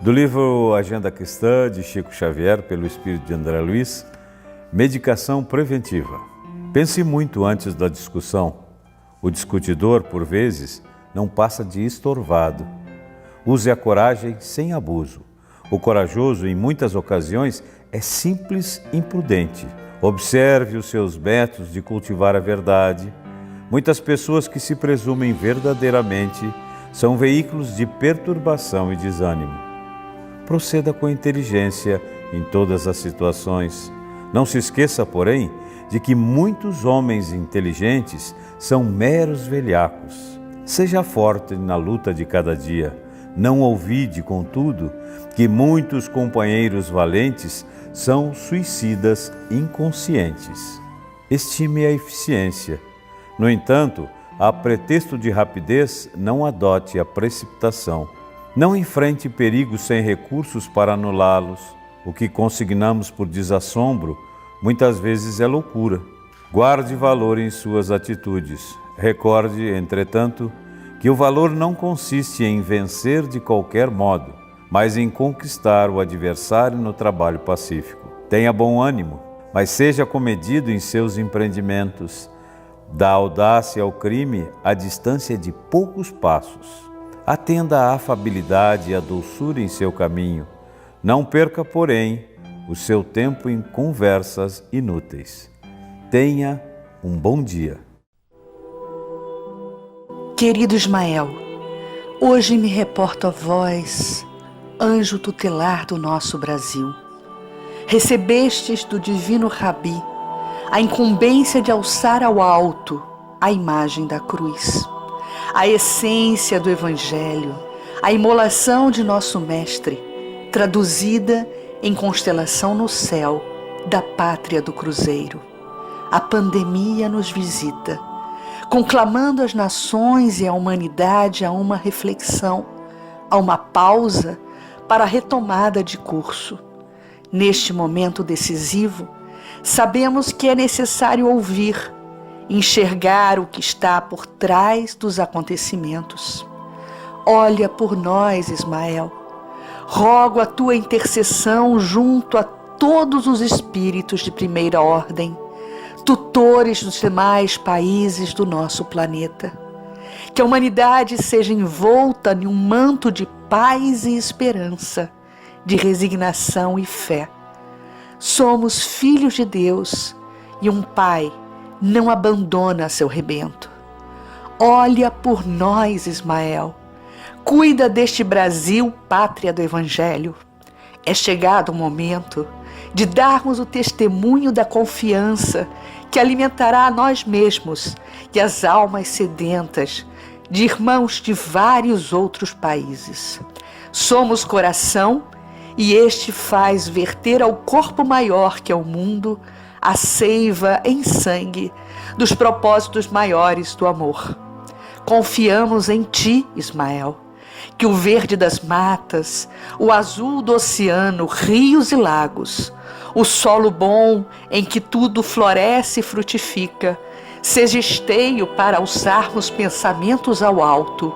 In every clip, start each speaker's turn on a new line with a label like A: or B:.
A: Do livro Agenda Cristã, de Chico Xavier, pelo espírito de André Luiz, Medicação Preventiva. Pense muito antes da discussão. O discutidor, por vezes, não passa de estorvado. Use a coragem sem abuso. O corajoso, em muitas ocasiões, é simples imprudente. Observe os seus métodos de cultivar a verdade. Muitas pessoas que se presumem verdadeiramente são veículos de perturbação e desânimo. Proceda com inteligência em todas as situações. Não se esqueça, porém, de que muitos homens inteligentes são meros velhacos. Seja forte na luta de cada dia. Não ouvide, contudo, que muitos companheiros valentes são suicidas inconscientes. Estime a eficiência. No entanto, a pretexto de rapidez, não adote a precipitação. Não enfrente perigos sem recursos para anulá-los. O que consignamos por desassombro, muitas vezes é loucura. Guarde valor em suas atitudes. Recorde, entretanto, que o valor não consiste em vencer de qualquer modo, mas em conquistar o adversário no trabalho pacífico. Tenha bom ânimo, mas seja comedido em seus empreendimentos. Da audácia ao crime a distância de poucos passos. Atenda à afabilidade e à doçura em seu caminho. Não perca, porém, o seu tempo em conversas inúteis. Tenha um bom dia.
B: Querido Ismael, hoje me reporto a vós, anjo tutelar do nosso Brasil. Recebestes do divino Rabi a incumbência de alçar ao alto a imagem da cruz, a essência do Evangelho, a imolação de nosso Mestre, traduzida em constelação no céu da pátria do Cruzeiro. A pandemia nos visita, conclamando as nações e a humanidade a uma reflexão, a uma pausa para a retomada de curso. Neste momento decisivo, sabemos que é necessário ouvir, enxergar o que está por trás dos acontecimentos. Olha por nós, Ismael. Rogo a tua intercessão junto a todos os espíritos de primeira ordem, tutores dos demais países do nosso planeta. Que a humanidade seja envolta em um manto de paz e esperança, de resignação e fé. Somos filhos de Deus e um Pai não abandona seu rebento. Olha por nós, Ismael. Cuida deste Brasil, pátria do Evangelho. É chegado o momento de darmos o testemunho da confiança que alimentará a nós mesmos e as almas sedentas de irmãos de vários outros países. Somos coração e este faz verter ao corpo maior que é o mundo a seiva em sangue dos propósitos maiores do amor. Confiamos em ti, Ismael, que o verde das matas, o azul do oceano, rios e lagos, o solo bom em que tudo floresce e frutifica, seja esteio para alçarmos pensamentos ao alto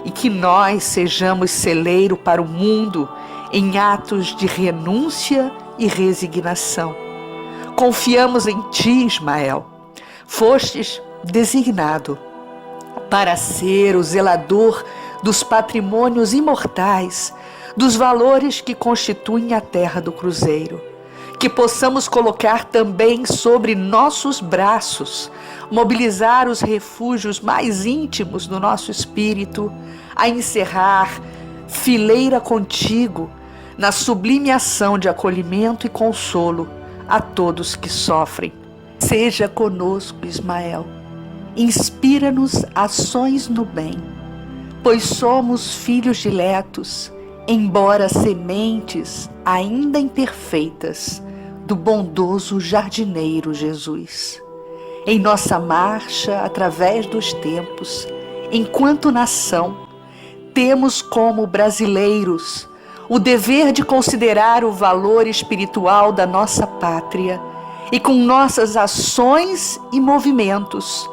B: e que nós sejamos celeiro para o mundo em atos de renúncia e resignação. Confiamos em ti, Ismael. Fostes designado para ser o zelador dos patrimônios imortais, dos valores que constituem a terra do Cruzeiro. Que possamos colocar também sobre nossos braços, mobilizar os refúgios mais íntimos do nosso espírito, a encerrar fileira contigo na sublime ação de acolhimento e consolo a todos que sofrem. Seja conosco, Ismael. Inspira-nos ações no bem, pois somos filhos diletos, embora sementes ainda imperfeitas do bondoso jardineiro Jesus. Em nossa marcha através dos tempos, enquanto nação, temos como brasileiros o dever de considerar o valor espiritual da nossa pátria e com nossas ações e movimentos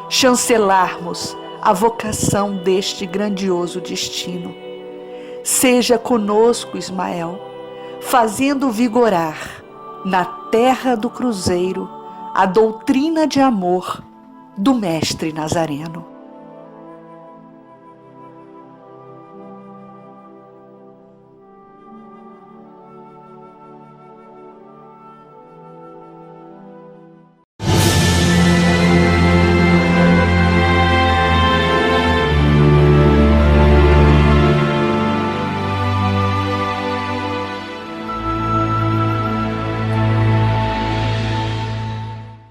B: chancelarmos a vocação deste grandioso destino. Seja conosco, Ismael, fazendo vigorar na terra do cruzeiro a doutrina de amor do Mestre Nazareno.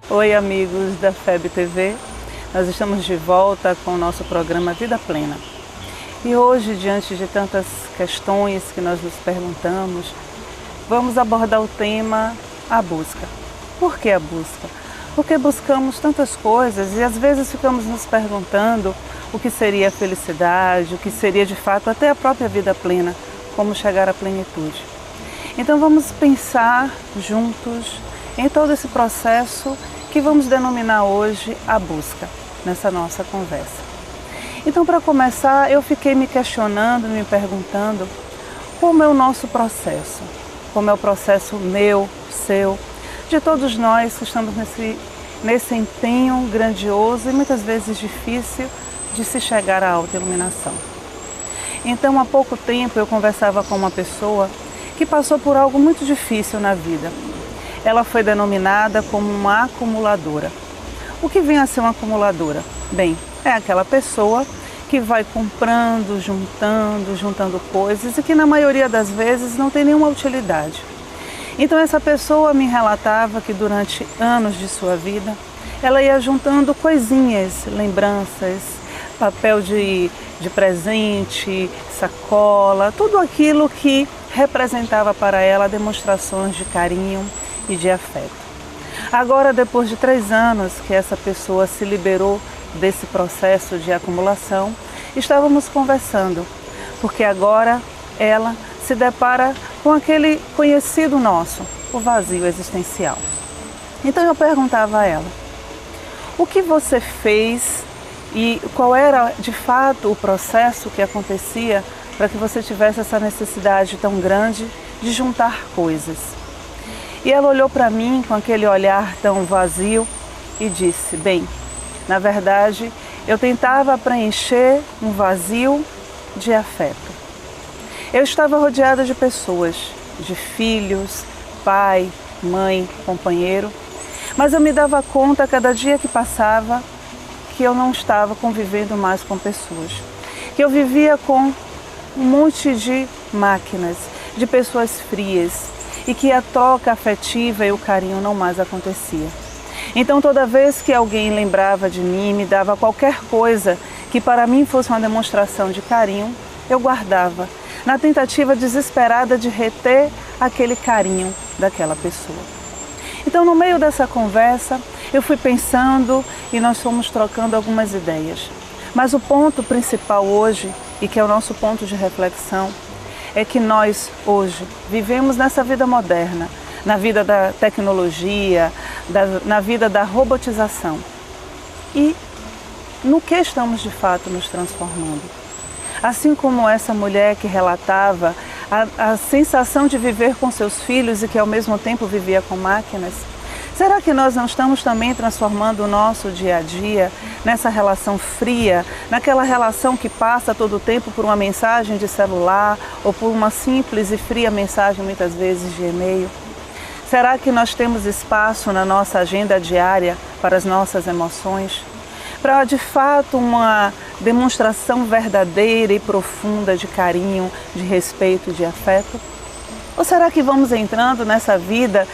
C: Oi, amigos da FEB TV, nós estamos de volta com o nosso programa Vida Plena. E hoje, diante de tantas questões que nós nos perguntamos, vamos abordar o tema a busca. Por que a busca? Porque buscamos tantas coisas e às vezes ficamos nos perguntando o que seria a felicidade, o que seria de fato até a própria vida plena, como chegar à plenitude. Então vamos pensar juntos em todo esse processo que vamos denominar hoje a busca, nessa nossa conversa. Então, para começar, eu fiquei me questionando, me perguntando como é o nosso processo, como é o processo meu, seu, de todos nós que estamos nesse empenho grandioso e muitas vezes difícil de se chegar à autoiluminação. Então, há pouco tempo eu conversava com uma pessoa que passou por algo muito difícil na vida. Ela foi denominada como uma acumuladora. O que vem a ser uma acumuladora? Bem, é aquela pessoa que vai comprando, juntando coisas e que na maioria das vezes não tem nenhuma utilidade. Então essa pessoa me relatava que durante anos de sua vida, ela ia juntando coisinhas, lembranças, papel de presente, sacola, tudo aquilo que representava para ela demonstrações de carinho e de afeto. Agora, depois de 3 anos que essa pessoa se liberou desse processo de acumulação, estávamos conversando, porque agora ela se depara com aquele conhecido nosso, o vazio existencial. Então eu perguntava a ela, o que você fez e qual era de fato o processo que acontecia para que você tivesse essa necessidade tão grande de juntar coisas? E ela olhou para mim com aquele olhar tão vazio e disse, bem, na verdade, eu tentava preencher um vazio de afeto. Eu estava rodeada de pessoas, de filhos, pai, mãe, companheiro, mas eu me dava conta a cada dia que passava que eu não estava convivendo mais com pessoas, que eu vivia com um monte de máquinas, de pessoas frias, e que a troca afetiva e o carinho não mais acontecia. Então toda vez que alguém lembrava de mim, me dava qualquer coisa que para mim fosse uma demonstração de carinho, eu guardava, na tentativa desesperada de reter aquele carinho daquela pessoa. Então no meio dessa conversa, eu fui pensando e nós fomos trocando algumas ideias. Mas o ponto principal hoje, e que é o nosso ponto de reflexão, é que nós, hoje, vivemos nessa vida moderna, na vida da tecnologia, na vida da robotização. E no que estamos, de fato, nos transformando? Assim como essa mulher que relatava a sensação de viver com seus filhos e que, ao mesmo tempo, vivia com máquinas, será que nós não estamos também transformando o nosso dia a dia nessa relação fria, naquela relação que passa todo o tempo por uma mensagem de celular ou por uma simples e fria mensagem, muitas vezes, de e-mail? Será que nós temos espaço na nossa agenda diária para as nossas emoções? Para, de fato, uma demonstração verdadeira e profunda de carinho, de respeito, de afeto? Ou será que vamos entrando nessa vida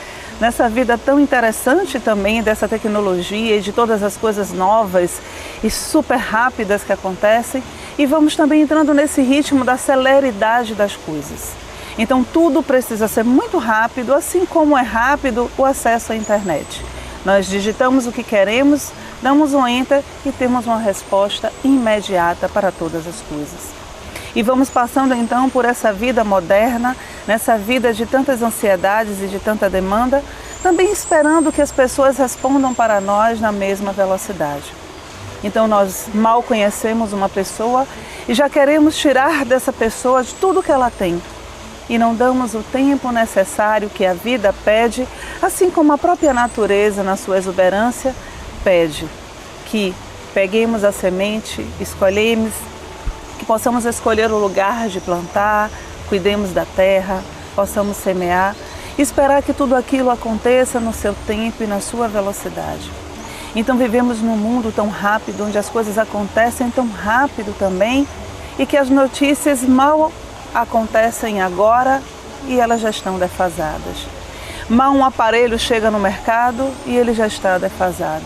C: tão interessante também dessa tecnologia e de todas as coisas novas e super rápidas que acontecem, e vamos também entrando nesse ritmo da celeridade das coisas? Então tudo precisa ser muito rápido, assim como é rápido o acesso à internet. Nós digitamos o que queremos, damos um enter e temos uma resposta imediata para todas as coisas. E vamos passando então por essa vida moderna, nessa vida de tantas ansiedades e de tanta demanda, também esperando que as pessoas respondam para nós na mesma velocidade. Então nós mal conhecemos uma pessoa e já queremos tirar dessa pessoa de tudo que ela tem. E não damos o tempo necessário que a vida pede, assim como a própria natureza, na sua exuberância, pede que peguemos a semente, escolhemos, que possamos escolher o lugar de plantar, cuidemos da terra, possamos semear e esperar que tudo aquilo aconteça no seu tempo e na sua velocidade. Então vivemos num mundo tão rápido, onde as coisas acontecem tão rápido também e que as notícias mal acontecem agora e elas já estão defasadas. Mal um aparelho chega no mercado e ele já está defasado.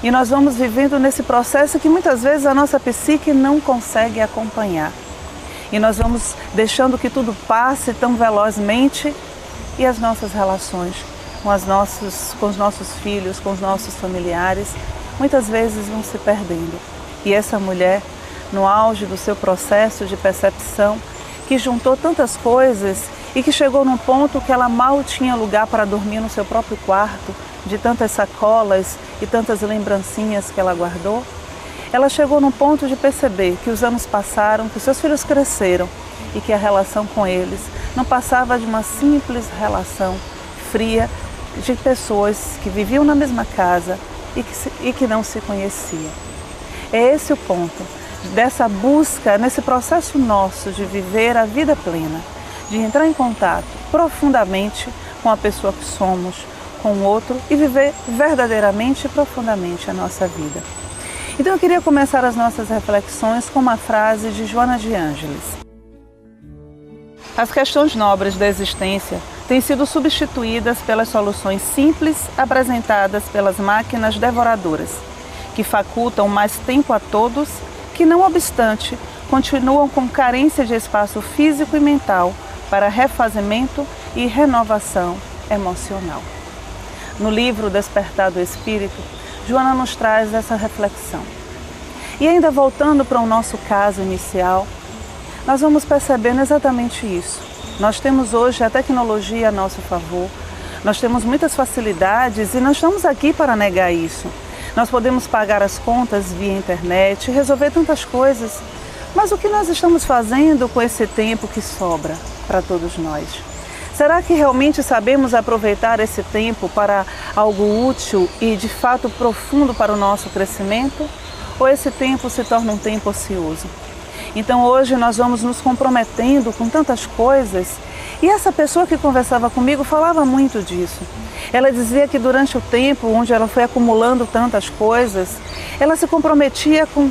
C: E nós vamos vivendo nesse processo que muitas vezes a nossa psique não consegue acompanhar. E nós vamos deixando que tudo passe tão velozmente e as nossas relações com os nossos filhos, com os nossos familiares, muitas vezes vão se perdendo. E essa mulher, no auge do seu processo de percepção, que juntou tantas coisas e que chegou num ponto que ela mal tinha lugar para dormir no seu próprio quarto, de tantas sacolas e tantas lembrancinhas que ela guardou, ela chegou num ponto de perceber que os anos passaram, que seus filhos cresceram e que a relação com eles não passava de uma simples relação fria de pessoas que viviam na mesma casa e que não se conheciam. É esse o ponto dessa busca, nesse processo nosso de viver a vida plena, de entrar em contato profundamente com a pessoa que somos, com o outro e viver verdadeiramente e profundamente a nossa vida. Então eu queria começar as nossas reflexões com uma frase de Joana de Ângeles. As questões nobres da existência têm sido substituídas pelas soluções simples apresentadas pelas máquinas devoradoras, que facultam mais tempo a todos, que não obstante continuam com carência de espaço físico e mental para refazimento e renovação emocional. No livro Despertar do Espírito, Joana nos traz essa reflexão. E ainda voltando para o nosso caso inicial, nós vamos percebendo exatamente isso. Nós temos hoje a tecnologia a nosso favor, nós temos muitas facilidades e não estamos aqui para negar isso. Nós podemos pagar as contas via internet, resolver tantas coisas, mas o que nós estamos fazendo com esse tempo que sobra para todos nós? Será que realmente sabemos aproveitar esse tempo para algo útil e de fato profundo para o nosso crescimento? Ou esse tempo se torna um tempo ocioso? Então hoje nós vamos nos comprometendo com tantas coisas e essa pessoa que conversava comigo falava muito disso. Ela dizia que durante o tempo onde ela foi acumulando tantas coisas, ela se comprometia com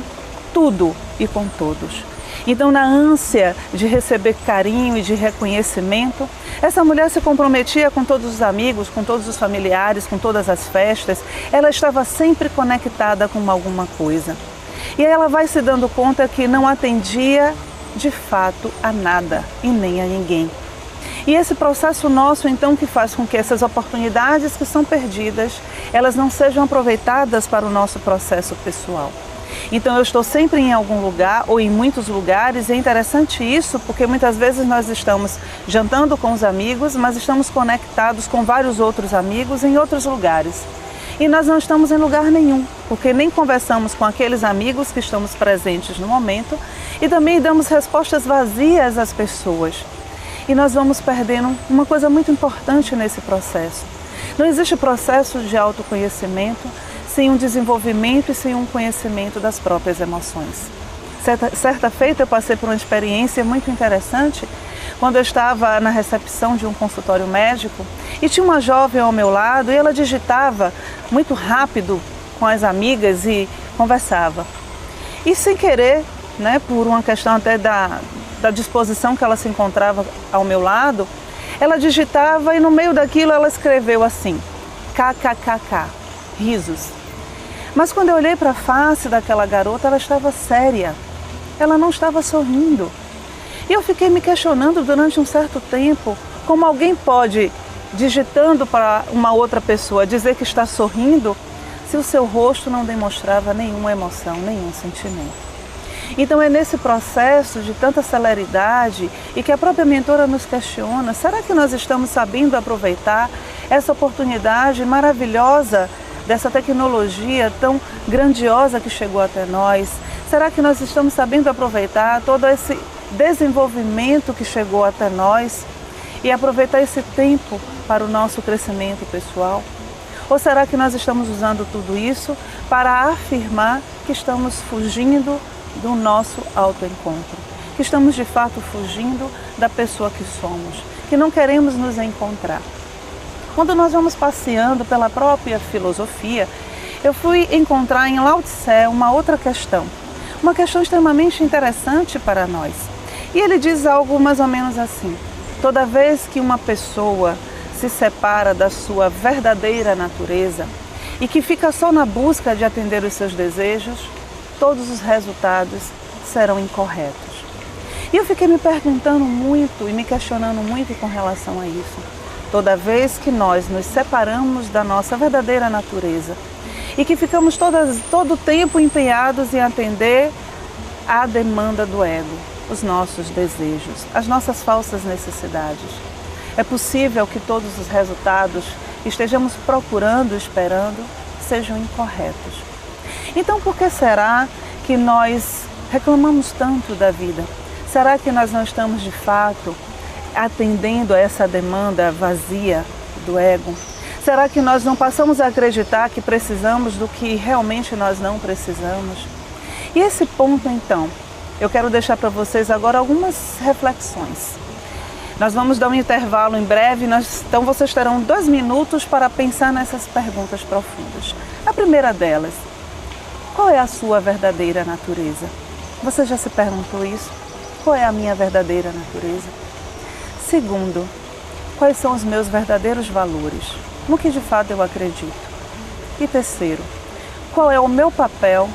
C: tudo e com todos. Então, na ânsia de receber carinho e de reconhecimento, essa mulher se comprometia com todos os amigos, com todos os familiares, com todas as festas. Ela estava sempre conectada com alguma coisa. E aí ela vai se dando conta que não atendia, de fato, a nada e nem a ninguém. E esse processo nosso, então, que faz com que essas oportunidades que são perdidas, elas não sejam aproveitadas para o nosso processo pessoal. Então eu estou sempre em algum lugar ou em muitos lugares e é interessante isso porque muitas vezes nós estamos jantando com os amigos, mas estamos conectados com vários outros amigos em outros lugares. E nós não estamos em lugar nenhum, porque nem conversamos com aqueles amigos que estamos presentes no momento e também damos respostas vazias às pessoas. E nós vamos perdendo uma coisa muito importante nesse processo. Não existe processo de autoconhecimento sem um desenvolvimento e sem um conhecimento das próprias emoções. Certa feita eu passei por uma experiência muito interessante quando eu estava na recepção de um consultório médico e tinha uma jovem ao meu lado e ela digitava muito rápido com as amigas e conversava. E sem querer, por uma questão até da disposição que ela se encontrava ao meu lado, ela digitava e no meio daquilo ela escreveu assim, kkkk, risos. Mas quando eu olhei para a face daquela garota, ela estava séria, ela não estava sorrindo. E eu fiquei me questionando durante um certo tempo, como alguém pode, digitando para uma outra pessoa, dizer que está sorrindo, se o seu rosto não demonstrava nenhuma emoção, nenhum sentimento. Então é nesse processo de tanta celeridade e que a própria mentora nos questiona, será que nós estamos sabendo aproveitar essa oportunidade maravilhosa dessa tecnologia tão grandiosa que chegou até nós? Será que nós estamos sabendo aproveitar todo esse desenvolvimento que chegou até nós e aproveitar esse tempo para o nosso crescimento pessoal? Ou será que nós estamos usando tudo isso para afirmar que estamos fugindo do nosso autoencontro, que estamos de fato fugindo da pessoa que somos, que não queremos nos encontrar? Quando nós vamos passeando pela própria filosofia, eu fui encontrar em Lao Tse uma outra questão, uma questão extremamente interessante para nós. E ele diz algo mais ou menos assim: toda vez que uma pessoa se separa da sua verdadeira natureza e que fica só na busca de atender os seus desejos, todos os resultados serão incorretos. E eu fiquei me perguntando muito e me questionando muito com relação a isso. Toda vez que nós nos separamos da nossa verdadeira natureza e que ficamos todo o tempo empenhados em atender à demanda do ego, os nossos desejos, as nossas falsas necessidades, é possível que todos os resultados que estejamos procurando, esperando, sejam incorretos. Então, por que será que nós reclamamos tanto da vida? Será que nós não estamos, de fato, atendendo a essa demanda vazia do ego? Será que nós não passamos a acreditar que precisamos do que realmente nós não precisamos? E esse ponto, então, eu quero deixar para vocês agora algumas reflexões. Nós vamos dar um intervalo em breve, então vocês terão 2 minutos para pensar nessas perguntas profundas. A primeira delas: qual é a sua verdadeira natureza? Você já se perguntou isso? Qual é a minha verdadeira natureza? Segundo, quais são os meus verdadeiros valores? No que de fato eu acredito? E terceiro, qual é o meu papel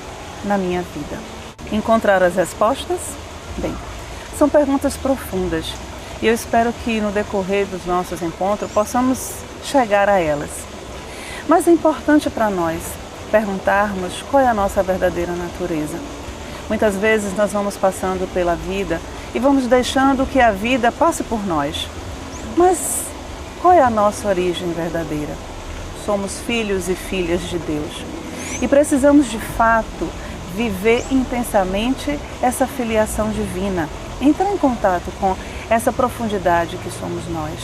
C: na minha vida? Encontrar as respostas? Bem, são perguntas profundas e eu espero que no decorrer dos nossos encontros possamos chegar a elas. Mas é importante para nós perguntarmos qual é a nossa verdadeira natureza. Muitas vezes nós vamos passando pela vida e vamos deixando que a vida passe por nós. Mas qual é a nossa origem verdadeira? Somos filhos e filhas de Deus e precisamos de fato viver intensamente essa filiação divina, entrar em contato com essa profundidade que somos nós.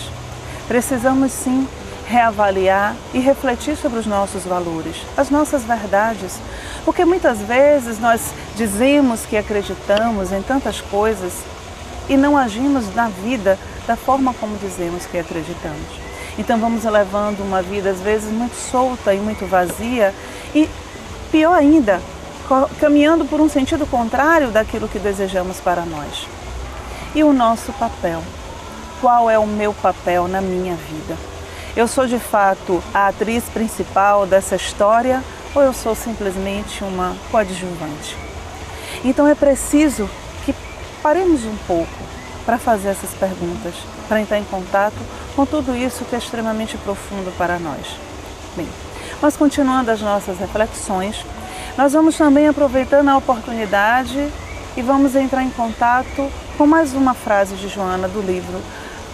C: Precisamos sim reavaliar e refletir sobre os nossos valores, as nossas verdades, porque muitas vezes nós dizemos que acreditamos em tantas coisas e não agimos na vida da forma como dizemos que acreditamos. Então vamos levando uma vida às vezes muito solta e muito vazia e, pior ainda, caminhando por um sentido contrário daquilo que desejamos para nós. E o nosso papel? Qual é o meu papel na minha vida? Eu sou de fato a atriz principal dessa história ou eu sou simplesmente uma coadjuvante? Então é preciso que paremos um pouco para fazer essas perguntas, para entrar em contato com tudo isso que é extremamente profundo para nós. Bem, mas continuando as nossas reflexões, nós vamos também aproveitando a oportunidade e vamos entrar em contato com mais uma frase de Joana do livro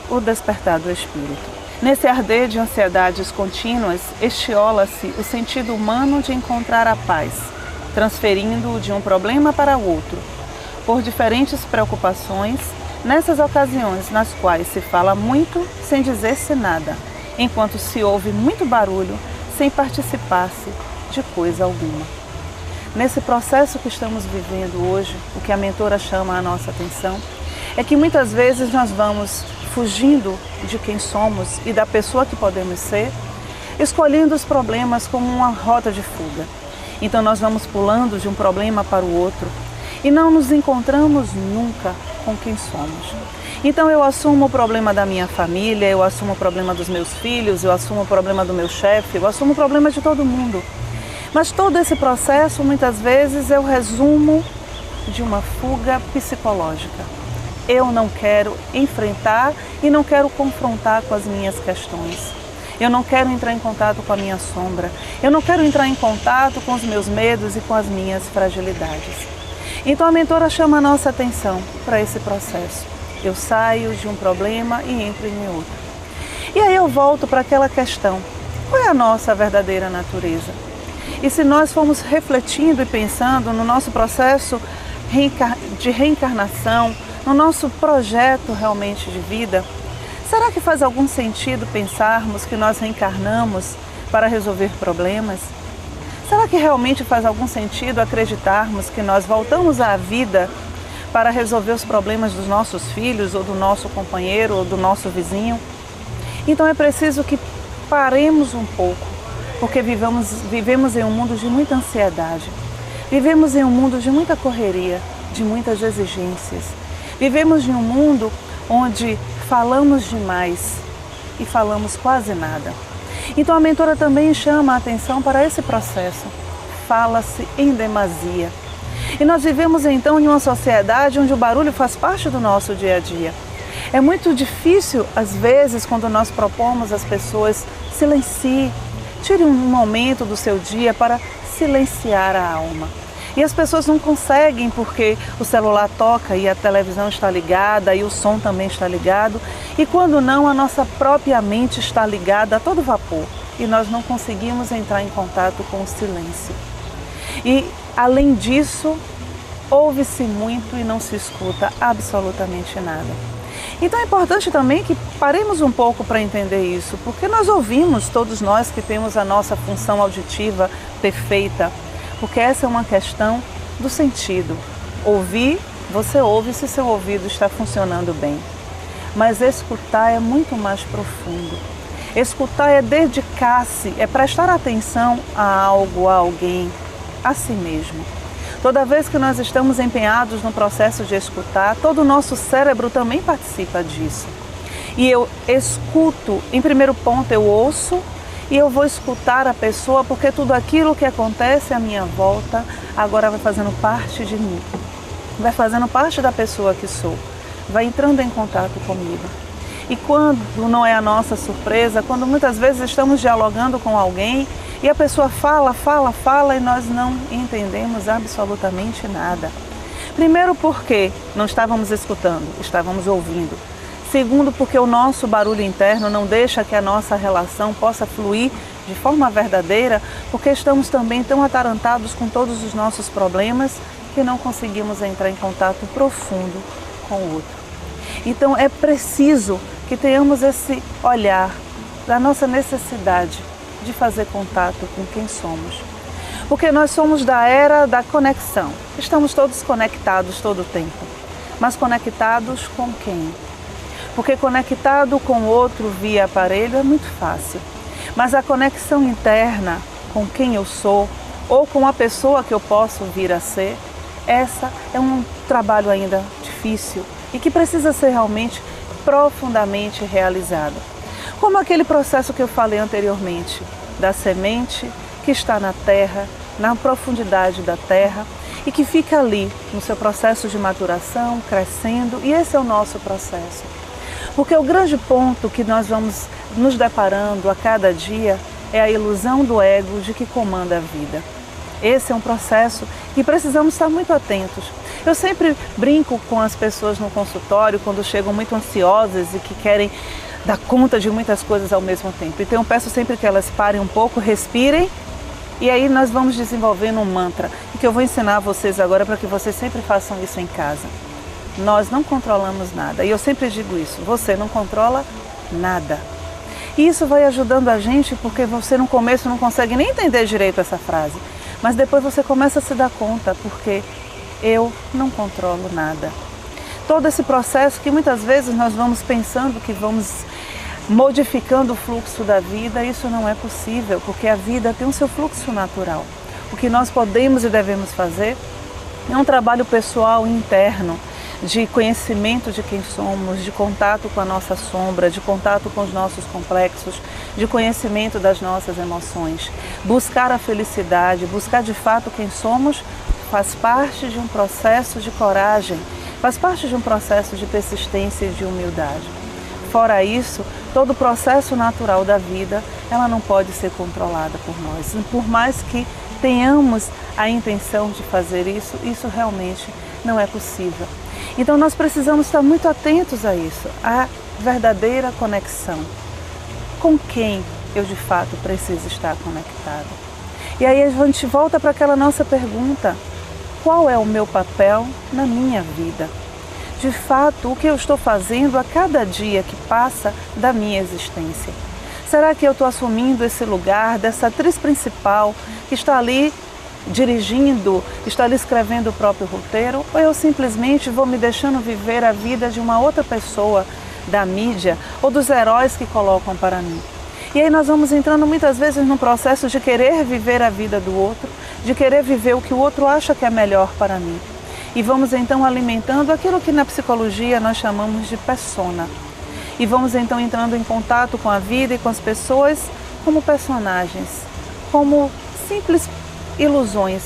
C: O Despertar do Espírito. Nesse arder de ansiedades contínuas, estiola-se o sentido humano de encontrar a paz, transferindo-o de um problema para o outro, por diferentes preocupações, nessas ocasiões nas quais se fala muito sem dizer-se nada, enquanto se ouve muito barulho sem participar-se de coisa alguma. Nesse processo que estamos vivendo hoje, o que a mentora chama a nossa atenção é que muitas vezes nós vamos fugindo de quem somos e da pessoa que podemos ser, escolhendo os problemas como uma rota de fuga. Então nós vamos pulando de um problema para o outro e não nos encontramos nunca com quem somos. Então eu assumo o problema da minha família, eu assumo o problema dos meus filhos, eu assumo o problema do meu chefe, eu assumo o problema de todo mundo. Mas todo esse processo, muitas vezes, é o resumo de uma fuga psicológica. Eu não quero enfrentar e não quero confrontar com as minhas questões. Eu não quero entrar em contato com a minha sombra. Eu não quero entrar em contato com os meus medos e com as minhas fragilidades. Então a mentora chama a nossa atenção para esse processo. Eu saio de um problema e entro em outro. E aí eu volto para aquela questão. Qual é a nossa verdadeira natureza? E se nós formos refletindo e pensando no nosso processo de reencarnação, no nosso projeto realmente de vida, será que faz algum sentido pensarmos que nós reencarnamos para resolver problemas? Será que realmente faz algum sentido acreditarmos que nós voltamos à vida para resolver os problemas dos nossos filhos, ou do nosso companheiro, ou do nosso vizinho? Então é preciso que paremos um pouco, porque vivemos em um mundo de muita ansiedade, vivemos em um mundo de muita correria, de muitas exigências, vivemos em um mundo onde falamos demais e falamos quase nada. Então a mentora também chama a atenção para esse processo. Fala-se em demasia. E nós vivemos então em uma sociedade onde o barulho faz parte do nosso dia a dia. É muito difícil, às vezes, quando nós propomos às pessoas, silencie, tire um momento do seu dia para silenciar a alma. E as pessoas não conseguem porque o celular toca e a televisão está ligada e o som também está ligado. E quando não, a nossa própria mente está ligada a todo vapor e nós não conseguimos entrar em contato com o silêncio. E, além disso, ouve-se muito e não se escuta absolutamente nada. Então é importante também que paremos um pouco para entender isso, porque nós ouvimos, todos nós que temos a nossa função auditiva perfeita, porque essa é uma questão do sentido. Ouvir, você ouve se seu ouvido está funcionando bem. Mas escutar é muito mais profundo. Escutar é dedicar-se, é prestar atenção a algo, a alguém, a si mesmo. Toda vez que nós estamos empenhados no processo de escutar, todo o nosso cérebro também participa disso. E eu escuto, em primeiro ponto eu ouço, e eu vou escutar a pessoa porque tudo aquilo que acontece à minha volta agora vai fazendo parte de mim. Vai fazendo parte da pessoa que sou. Vai entrando em contato comigo. E quando não é a nossa surpresa, quando muitas vezes estamos dialogando com alguém e a pessoa fala e nós não entendemos absolutamente nada. Primeiro porque não estávamos escutando, estávamos ouvindo. Segundo, porque o nosso barulho interno não deixa que a nossa relação possa fluir de forma verdadeira, porque estamos também tão atarantados com todos os nossos problemas que não conseguimos entrar em contato profundo com o outro. Então é preciso que tenhamos esse olhar da nossa necessidade de fazer contato com quem somos. Porque nós somos da era da conexão. Estamos todos conectados todo o tempo. Mas conectados com quem? Porque conectado com o outro via aparelho é muito fácil. Mas a conexão interna com quem eu sou ou com a pessoa que eu posso vir a ser, essa é um trabalho ainda difícil e que precisa ser realmente profundamente realizado. Como aquele processo que eu falei anteriormente, da semente que está na terra, na profundidade da terra e que fica ali no seu processo de maturação, crescendo, e esse é o nosso processo. Porque o grande ponto que nós vamos nos deparando a cada dia é a ilusão do ego de que comanda a vida. Esse é um processo que precisamos estar muito atentos. Eu sempre brinco com as pessoas no consultório quando chegam muito ansiosas e que querem dar conta de muitas coisas ao mesmo tempo. Então eu peço sempre que elas parem um pouco, respirem, e aí nós vamos desenvolvendo um mantra que eu vou ensinar a vocês agora para que vocês sempre façam isso em casa. Nós não controlamos nada. E eu sempre digo isso, você não controla nada. E isso vai ajudando a gente porque você no começo não consegue nem entender direito essa frase. Mas depois você começa a se dar conta, porque eu não controlo nada. Todo esse processo que muitas vezes nós vamos pensando que vamos modificando o fluxo da vida, isso não é possível, porque a vida tem o seu fluxo natural. O que nós podemos e devemos fazer é um trabalho pessoal interno, de conhecimento de quem somos, de contato com a nossa sombra, de contato com os nossos complexos, de conhecimento das nossas emoções. Buscar a felicidade, buscar de fato quem somos, faz parte de um processo de coragem, faz parte de um processo de persistência e de humildade. Fora isso, todo o processo natural da vida, ela não pode ser controlada por nós. E por mais que tenhamos a intenção de fazer isso, isso realmente não é possível. Então nós precisamos estar muito atentos a isso, à verdadeira conexão. Com quem eu de fato preciso estar conectado? E aí a gente volta para aquela nossa pergunta: qual é o meu papel na minha vida? De fato, o que eu estou fazendo a cada dia que passa da minha existência? Será que eu estou assumindo esse lugar dessa atriz principal que está ali dirigindo, está ali escrevendo o próprio roteiro? Ou eu simplesmente vou me deixando viver a vida de uma outra pessoa, da mídia ou dos heróis que colocam para mim? E aí nós vamos entrando muitas vezes num processo de querer viver a vida do outro, de querer viver o que o outro acha que é melhor para mim. E vamos então alimentando aquilo que na psicologia nós chamamos de persona. E vamos então entrando em contato com a vida e com as pessoas como personagens, como simples ilusões,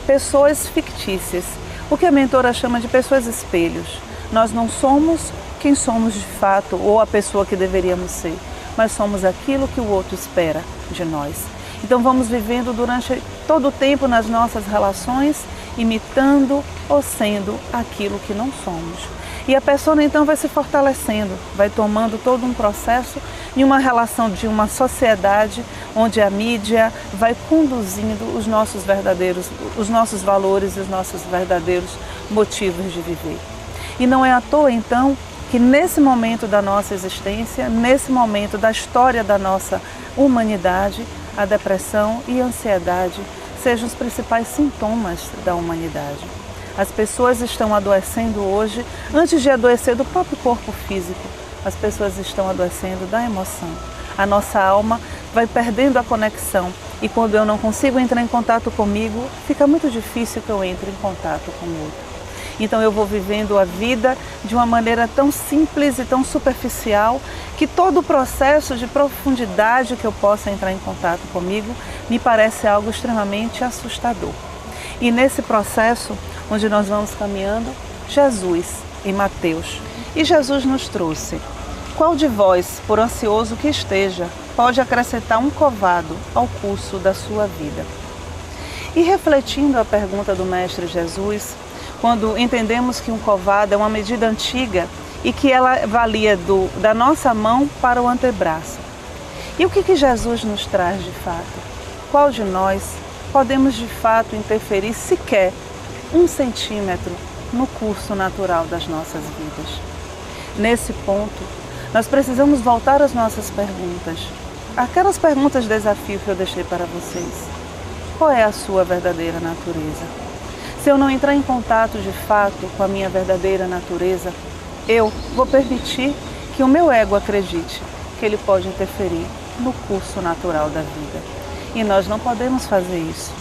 C: pessoas fictícias. O que a mentora chama de pessoas espelhos. Nós não somos quem somos de fato ou a pessoa que deveríamos ser, mas somos aquilo que o outro espera de nós. Então vamos vivendo durante todo o tempo nas nossas relações, imitando ou sendo aquilo que não somos. E a persona então vai se fortalecendo, vai tomando todo um processo em uma relação de uma sociedade onde a mídia vai conduzindo os nossos valores e os nossos verdadeiros motivos de viver. E não é à toa então que nesse momento da nossa existência, nesse momento da história da nossa humanidade, a depressão e a ansiedade sejam os principais sintomas da humanidade. As pessoas estão adoecendo hoje, antes de adoecer do próprio corpo físico, as pessoas estão adoecendo da emoção. A nossa alma vai perdendo a conexão e quando eu não consigo entrar em contato comigo, fica muito difícil que eu entre em contato com o outro. Então eu vou vivendo a vida de uma maneira tão simples e tão superficial que todo o processo de profundidade que eu possa entrar em contato comigo me parece algo extremamente assustador. E nesse processo, onde nós vamos caminhando, Jesus em Mateus. E Jesus nos trouxe: qual de vós, por ansioso que esteja, pode acrescentar um covado ao curso da sua vida? E refletindo a pergunta do Mestre Jesus, quando entendemos que um covado é uma medida antiga e que ela valia da nossa mão para o antebraço. E o que Jesus nos traz de fato? Qual de nós podemos de fato interferir sequer 1 centímetro no curso natural das nossas vidas? Nesse ponto, nós precisamos voltar às nossas perguntas. Aquelas perguntas de desafio que eu deixei para vocês. Qual é a sua verdadeira natureza? Se eu não entrar em contato de fato com a minha verdadeira natureza, eu vou permitir que o meu ego acredite que ele pode interferir no curso natural da vida. E nós não podemos fazer isso.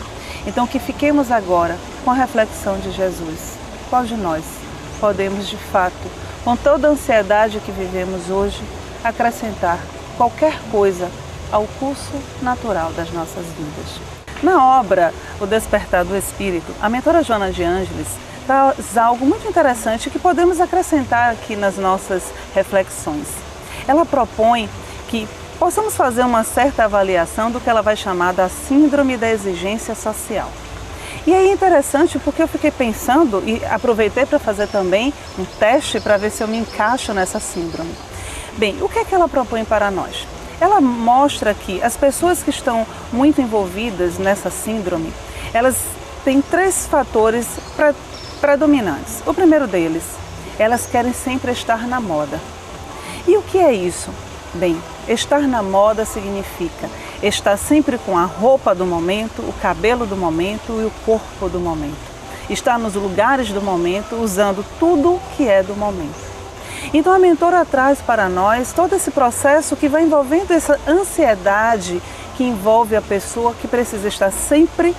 C: Então que fiquemos agora com a reflexão de Jesus. Qual de nós podemos de fato, com toda a ansiedade que vivemos hoje, acrescentar qualquer coisa ao curso natural das nossas vidas? Na obra O Despertar do Espírito, a mentora Joana de Ângeles traz algo muito interessante que podemos acrescentar aqui nas nossas reflexões. Ela propõe que possamos fazer uma certa avaliação do que ela vai chamar da síndrome da exigência social. E aí é interessante porque eu fiquei pensando e aproveitei para fazer também um teste para ver se eu me encaixo nessa síndrome. Bem, o que é que ela propõe para nós? Ela mostra que as pessoas que estão muito envolvidas nessa síndrome, elas têm 3 fatores predominantes. O primeiro deles, elas querem sempre estar na moda. E o que é isso? Bem, estar na moda significa estar sempre com a roupa do momento, o cabelo do momento e o corpo do momento. Estar nos lugares do momento, usando tudo que é do momento. Então a mentora traz para nós todo esse processo que vai envolvendo essa ansiedade que envolve a pessoa que precisa estar sempre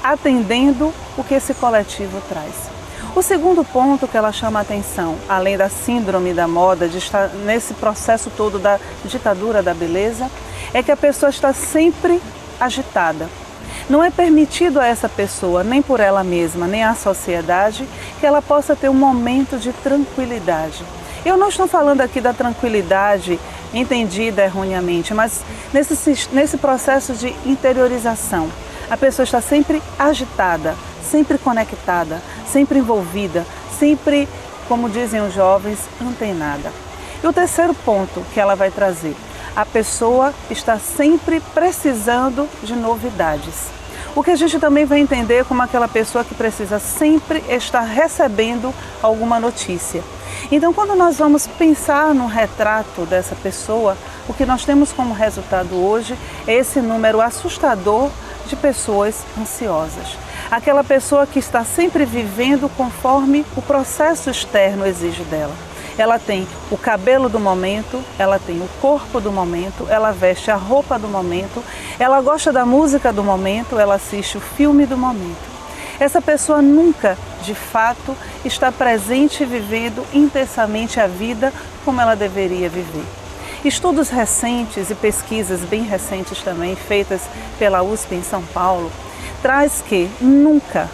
C: atendendo o que esse coletivo traz. O segundo ponto que ela chama a atenção, além da síndrome da moda, de estar nesse processo todo da ditadura da beleza, é que a pessoa está sempre agitada. Não é permitido a essa pessoa, nem por ela mesma, nem à sociedade, que ela possa ter um momento de tranquilidade. Eu não estou falando aqui da tranquilidade entendida erroneamente, mas nesse processo de interiorização. A pessoa está sempre agitada, sempre conectada, sempre envolvida, sempre, como dizem os jovens, antenada. E o terceiro ponto que ela vai trazer, a pessoa está sempre precisando de novidades. O que a gente também vai entender como aquela pessoa que precisa sempre estar recebendo alguma notícia. Então, quando nós vamos pensar no retrato dessa pessoa, o que nós temos como resultado hoje é esse número assustador de pessoas ansiosas. Aquela pessoa que está sempre vivendo conforme o processo externo exige dela. Ela tem o cabelo do momento, ela tem o corpo do momento, ela veste a roupa do momento, ela gosta da música do momento, ela assiste o filme do momento. Essa pessoa nunca, de fato, está presente e vivendo intensamente a vida como ela deveria viver. Estudos recentes e pesquisas bem recentes também, feitas pela USP em São Paulo, traz que nunca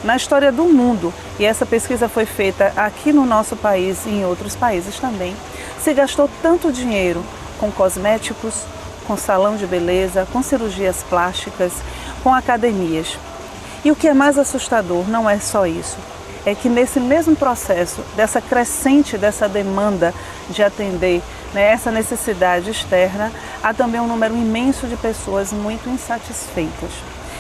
C: na história do mundo, e essa pesquisa foi feita aqui no nosso país e em outros países também, se gastou tanto dinheiro com cosméticos, com salão de beleza, com cirurgias plásticas, com academias. E o que é mais assustador não é só isso, é que nesse mesmo processo, dessa crescente, dessa demanda de atender essa necessidade externa, há também um número imenso de pessoas muito insatisfeitas.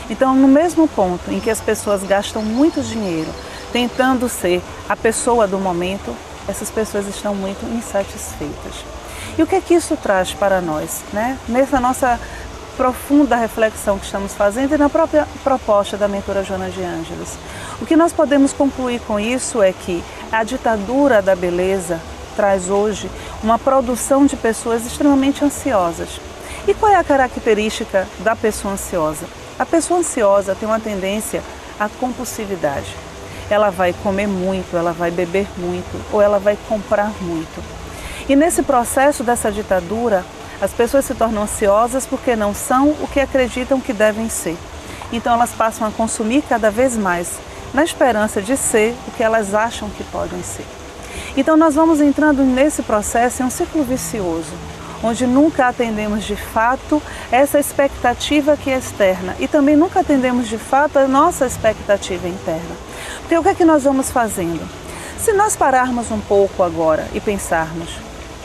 C: Então, no mesmo ponto em que as pessoas gastam muito dinheiro tentando ser a pessoa do momento, essas pessoas estão muito insatisfeitas. E o que é que isso traz para nós, nessa nossa profunda reflexão que estamos fazendo e na própria proposta da mentora Joana de Ângeles? O que nós podemos concluir com isso é que a ditadura da beleza traz hoje uma produção de pessoas extremamente ansiosas. E qual é a característica da pessoa ansiosa? A pessoa ansiosa tem uma tendência à compulsividade. Ela vai comer muito, ela vai beber muito ou ela vai comprar muito. E nesse processo dessa ditadura, as pessoas se tornam ansiosas porque não são o que acreditam que devem ser. Então elas passam a consumir cada vez mais, na esperança de ser o que elas acham que podem ser. Então nós vamos entrando nesse processo em um ciclo vicioso, onde nunca atendemos de fato essa expectativa que é externa e também nunca atendemos de fato a nossa expectativa interna. Porque o que é que nós vamos fazendo? Se nós pararmos um pouco agora e pensarmos,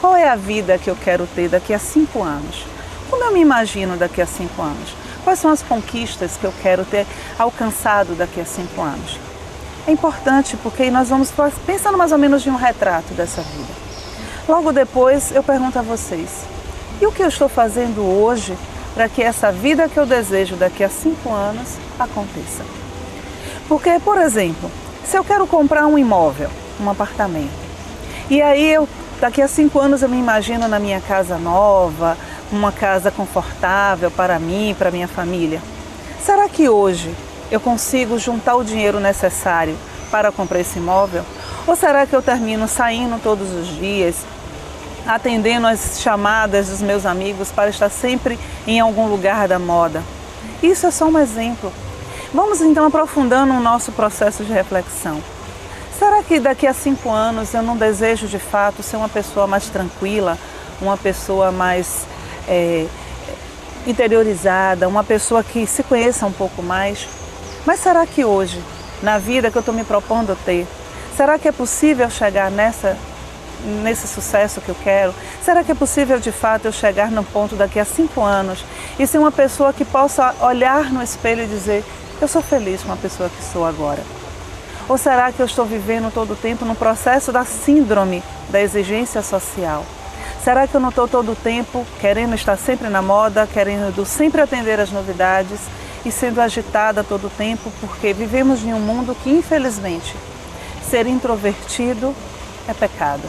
C: qual é a vida que eu quero ter daqui a 5 anos? Como eu me imagino daqui a 5 anos? Quais são as conquistas que eu quero ter alcançado daqui a 5 anos? É importante porque nós vamos pensando mais ou menos de um retrato dessa vida. Logo depois eu pergunto a vocês, e o que eu estou fazendo hoje para que essa vida que eu desejo daqui a 5 anos aconteça? Porque, por exemplo, se eu quero comprar um imóvel, um apartamento, e aí daqui a 5 anos eu me imagino na minha casa nova, uma casa confortável para mim e para minha família, será que hoje eu consigo juntar o dinheiro necessário para comprar esse imóvel? Ou será que eu termino saindo todos os dias, atendendo as chamadas dos meus amigos para estar sempre em algum lugar da moda? Isso é só um exemplo. Vamos então aprofundando o nosso processo de reflexão. Será que daqui a 5 anos eu não desejo de fato ser uma pessoa mais tranquila, uma pessoa mais interiorizada, uma pessoa que se conheça um pouco mais? Mas será que hoje, na vida que eu estou me propondo ter, será que é possível chegar nesse sucesso que eu quero? Será que é possível de fato eu chegar num ponto daqui a 5 anos e ser uma pessoa que possa olhar no espelho e dizer, eu sou feliz com a pessoa que sou agora? Ou será que eu estou vivendo todo o tempo no processo da síndrome da exigência social? Será que eu não estou todo o tempo querendo estar sempre na moda, querendo sempre atender às novidades e sendo agitada todo o tempo porque vivemos em um mundo que, infelizmente, ser introvertido é pecado.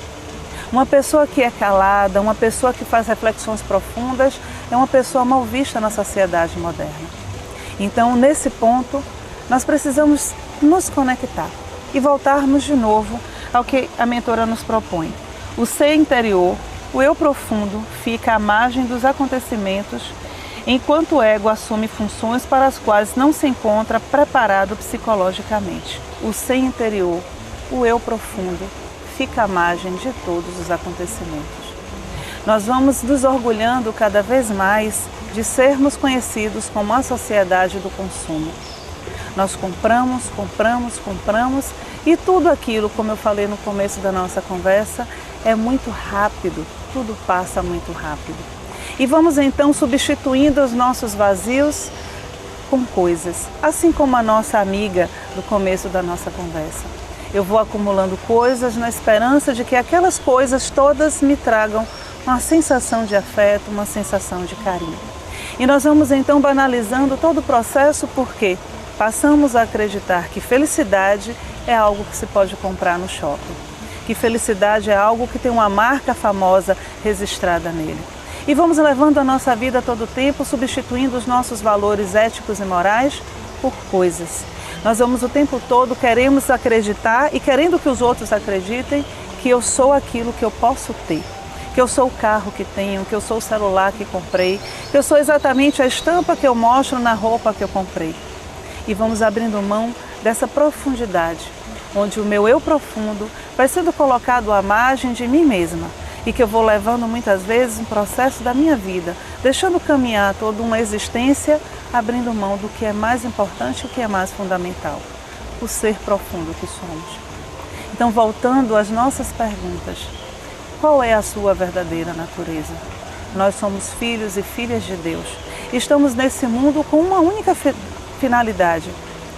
C: Uma pessoa que é calada, uma pessoa que faz reflexões profundas, é uma pessoa mal vista na sociedade moderna. Então, nesse ponto, nós precisamos nos conectar e voltarmos de novo ao que a mentora nos propõe. O ser interior, o eu profundo, fica à margem dos acontecimentos, enquanto o ego assume funções para as quais não se encontra preparado psicologicamente. O ser interior, o eu profundo, fica à margem de todos os acontecimentos. Nós vamos nos orgulhando cada vez mais de sermos conhecidos como a sociedade do consumo. Nós compramos e tudo aquilo, como eu falei no começo da nossa conversa, é muito rápido, tudo passa muito rápido. E vamos então substituindo os nossos vazios com coisas, assim como a nossa amiga do começo da nossa conversa. Eu vou acumulando coisas na esperança de que aquelas coisas todas me tragam uma sensação de afeto, uma sensação de carinho. E nós vamos então banalizando todo o processo porque passamos a acreditar que felicidade é algo que se pode comprar no shopping, que felicidade é algo que tem uma marca famosa registrada nele. E vamos levando a nossa vida todo o tempo, substituindo os nossos valores éticos e morais por coisas. Nós vamos o tempo todo, queremos acreditar e querendo que os outros acreditem que eu sou aquilo que eu posso ter, que eu sou o carro que tenho, que eu sou o celular que comprei, que eu sou exatamente a estampa que eu mostro na roupa que eu comprei. E vamos abrindo mão dessa profundidade, onde o meu eu profundo vai sendo colocado à margem de mim mesma e que eu vou levando muitas vezes um processo da minha vida, deixando caminhar toda uma existência, abrindo mão do que é mais importante e o que é mais fundamental, o ser profundo que somos. Então, voltando às nossas perguntas, qual é a sua verdadeira natureza? Nós somos filhos e filhas de Deus. Estamos nesse mundo com uma única finalidade,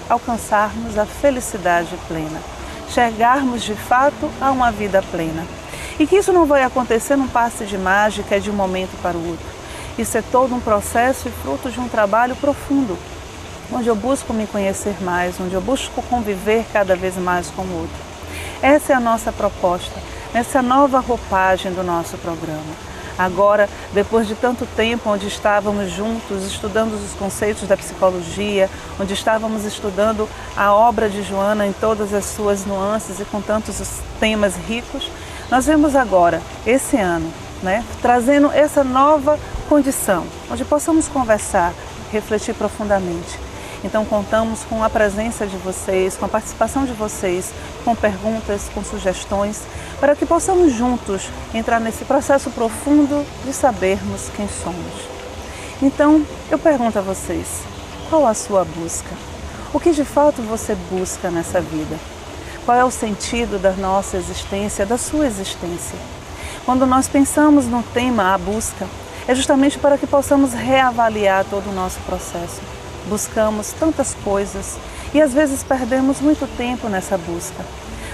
C: alcançarmos a felicidade plena, chegarmos de fato a uma vida plena. E que isso não vai acontecer num passe de mágica de um momento para o outro. Isso é todo um processo e fruto de um trabalho profundo, onde eu busco me conhecer mais, onde eu busco conviver cada vez mais com o outro. Essa é a nossa proposta, nessa nova roupagem do nosso programa. Agora, depois de tanto tempo onde estávamos juntos, estudando os conceitos da psicologia, onde estávamos estudando a obra de Joana em todas as suas nuances e com tantos temas ricos, nós vemos agora, esse ano, trazendo essa nova condição, onde possamos conversar, refletir profundamente. Então contamos com a presença de vocês, com a participação de vocês, com perguntas, com sugestões, para que possamos juntos entrar nesse processo profundo de sabermos quem somos. Então, eu pergunto a vocês, qual a sua busca? O que de fato você busca nessa vida? Qual é o sentido da nossa existência, da sua existência? Quando nós pensamos no tema a busca, é justamente para que possamos reavaliar todo o nosso processo. Buscamos tantas coisas e às vezes perdemos muito tempo nessa busca.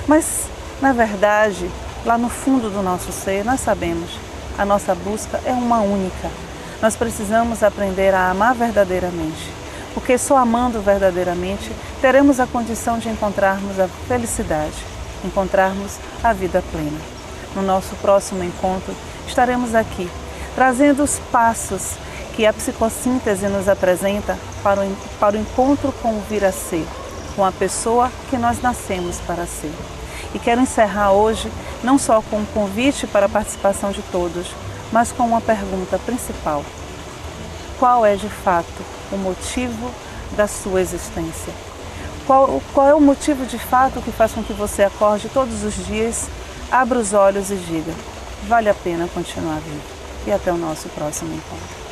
C: Mas, na verdade, lá no fundo do nosso ser, nós sabemos, a nossa busca é uma única. Nós precisamos aprender a amar verdadeiramente, porque só amando verdadeiramente teremos a condição de encontrarmos a felicidade, encontrarmos a vida plena. No nosso próximo encontro, estaremos aqui, trazendo os passos que a psicossíntese nos apresenta para o encontro com o vir a ser, com a pessoa que nós nascemos para ser. E quero encerrar hoje não só com um convite para a participação de todos, mas com uma pergunta principal. Qual é de fato o motivo da sua existência? Qual é o motivo de fato que faz com que você acorde todos os dias, abra os olhos e diga, vale a pena continuar vivo. E até o nosso próximo encontro.